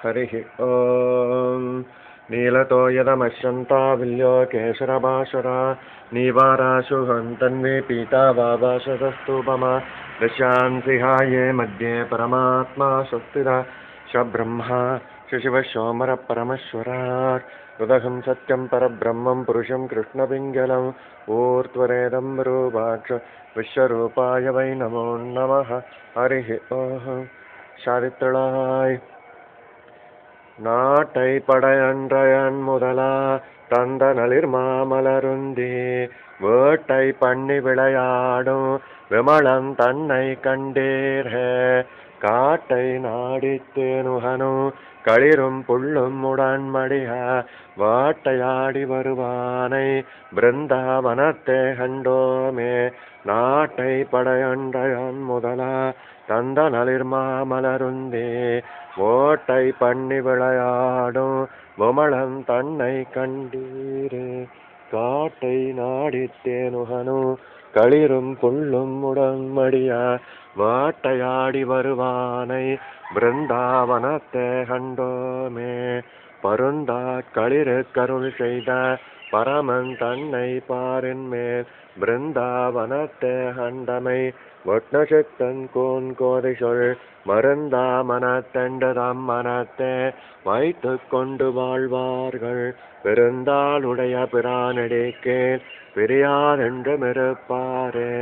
हरिः ॐ नीलतो यदमश्यन्ताविल्यो केशरभाषरा नीवाराशु हन्तन्वे पीता वाभाषतस्तूपमा दशांसिहाये मध्ये परमात्मा स्वस्तिरा शब्रह्मा शशिवशोमरपरमश्वरात् हृदहं सत्यं परब्रह्मं पुरुषं कृष्णपिङ्गलम् ऊर्ध्वरेदं रूपाक्ष विश्वरूपाय वै नमो नमः हरिः ॐ शारित्रळाय நாட்டை படையன்றையன் முதலா தந்த நளிர்மாமலருந்தி வேட்டை பண்ணி விளையாடும் விமலன் தன்னை கண்டீரே காட்டை நாடித்தேனுகனும் களிரும் புள்ளும் உடன்மடிய வாட்டையாடி வருவானை பிருந்தாவனத்தே கண்டோமே நாட்டை படையன்றையன் முதலா தந்த நளிர்மாமலருந்தி ஓட்டை பண்ணி விளையாடும் பொமளன் தன்னை கண்டீரே காட்டை நாடித்தேனுகனும் களிரும் புள்ளும் உடன்மடிய வாட்டையாடி வருவானை பிருந்தாவனத்தே கண்டோமே பருந்தாட்களிரு கருள் செய்த பரமன் தன்னை பாரின் மேல் பிருந்தாவனத்தே கண்டமை ஒட்னசித்தன் கோன் கோதை சொல் மருந்தா மனத்தெண்டதம் மனத்தே வைத்து கொண்டு வாழ்வார்கள் பெருந்தாளுடைய பிரானடிக்கே பிரியாதென்றுமிருப்பாரே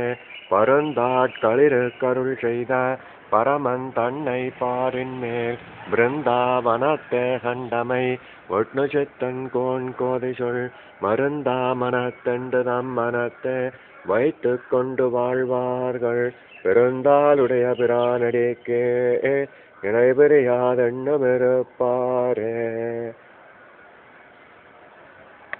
பருந்தாட்களிரு கருள் செய்த பரமன் தன்னை பாரின் மேல் பிருந்தாவனத்தே கண்டமை ஒட்னுசித்தன் கோன் கோதை சொல் மருந்தா மனத்தெண்டதம் மனத்தே வைத்து கொண்டு வாழ்வார்கள் பெருந்தாளுடைய பிரானடிக்கே இணைபிரியாதென்றுமிருப்பாரே.